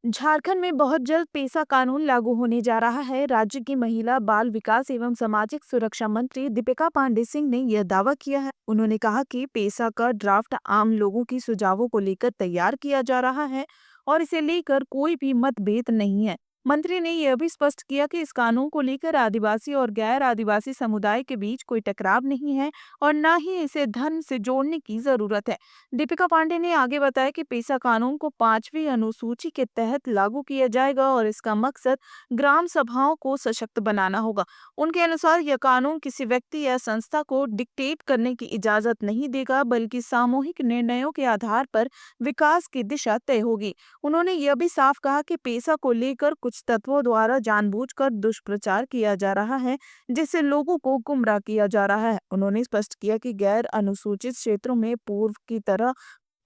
झारखंड में बहुत जल्द पेसा कानून लागू होने जा रहा है। राज्य की महिला बाल विकास एवं सामाजिक सुरक्षा मंत्री दीपिका पांडे सिंह ने यह दावा किया है। उन्होंने कहा कि पेसा का ड्राफ्ट आम लोगों की सुझावों को लेकर तैयार किया जा रहा है और इसे लेकर कोई भी मतभेद नहीं है। मंत्री ने यह भी स्पष्ट किया कि इस कानून को लेकर आदिवासी और गैर आदिवासी समुदाय के बीच कोई टकराव नहीं है और न ही इसे धर्म से जोड़ने की जरूरत है। दीपिका पांडे ने आगे बताया कि पेसा कानून को 5वीं अनुसूची के तहत लागू किया जाएगा और इसका मकसद ग्राम सभाओं को सशक्त बनाना होगा। उनके अनुसार यह कानून किसी व्यक्ति या संस्था को डिक्टेट करने की इजाजत नहीं देगा, बल्कि सामूहिक निर्णयों के आधार पर विकास की दिशा तय होगी। उन्होंने यह भी साफ कहा कि पेसा को लेकर कुछ तत्वों द्वारा जानबूझकर दुष्प्रचार किया जा रहा है, जिससे लोगों को गुमराह किया जा रहा है। उन्होंने स्पष्ट किया कि गैर अनुसूचित क्षेत्रों में पूर्व की तरह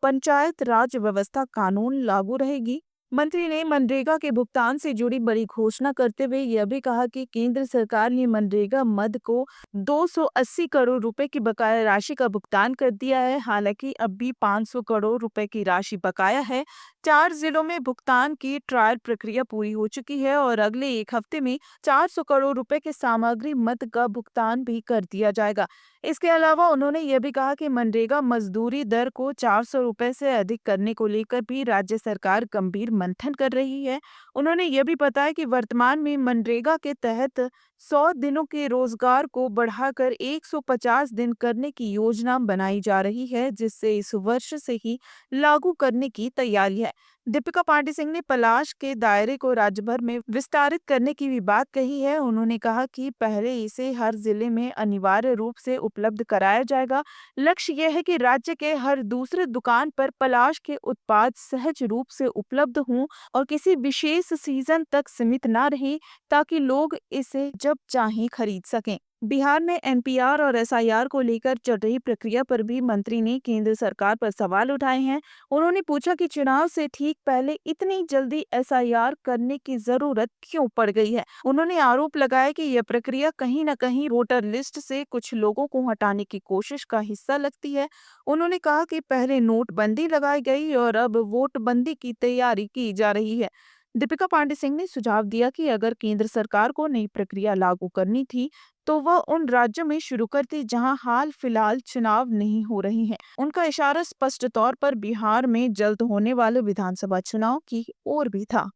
पंचायत राज व्यवस्था कानून लागू रहेगी। मंत्री ने मनरेगा के भुगतान से जुड़ी बड़ी घोषणा करते हुए यह भी कहा कि केंद्र सरकार ने मनरेगा मद को 280 करोड़ रुपए की बकाया राशि का भुगतान कर दिया है। हालांकि अब भी 500 करोड़ रुपए की राशि बकाया है। 4 जिलों में भुगतान की ट्रायल प्रक्रिया पूरी हो चुकी है और अगले एक हफ्ते में 400 करोड़ रुपए के सामग्री मद का भुगतान भी कर दिया जाएगा। इसके अलावा उन्होंने यह भी कहा कि मनरेगा मजदूरी दर को 400 रुपए से अधिक करने को लेकर भी राज्य सरकार गंभीर मंथन कर रही है। उन्होंने यह भी बताया कि वर्तमान में मनरेगा के तहत 100 दिनों के रोजगार को बढ़ाकर 150 दिन करने की योजना बनाई जा रही है, जिससे इस वर्ष से ही लागू करने की तैयारी है। दीपिका पांडे सिंह ने पलाश के दायरे को राज्य भर में विस्तारित करने की भी बात कही है। उन्होंने कहा कि पहले इसे हर जिले में अनिवार्य रूप से उपलब्ध कराया जाएगा। लक्ष्य यह है कि राज्य के हर दूसरे दुकान पर पलाश के उत्पाद सहज रूप से उपलब्ध हों और किसी विशेष सीजन तक सीमित ना रहे, ताकि लोग इसे जब चाहें खरीद सकें। बिहार में एनपीआर और एसआईआर को लेकर चल रही प्रक्रिया पर भी मंत्री ने केंद्र सरकार पर सवाल उठाए हैं। उन्होंने पूछा कि चुनाव से ठीक पहले इतनी जल्दी एसआईआर करने की जरूरत क्यों पड़ गई है। उन्होंने आरोप लगाया कि यह प्रक्रिया कहीं न कहीं वोटर लिस्ट से कुछ लोगों को हटाने की कोशिश का हिस्सा लगती है। उन्होंने कहा कि पहले नोटबंदी लगाई गई और अब वोटबंदी की तैयारी की जा रही है। दीपिका पांडे सिंह ने सुझाव दिया कि अगर केंद्र सरकार को नई प्रक्रिया लागू करनी थी, तो वह उन राज्यों में शुरू करती जहां हाल फिलहाल चुनाव नहीं हो रहे हैं। उनका इशारा स्पष्ट तौर पर बिहार में जल्द होने वाले विधानसभा चुनाव की ओर भी था।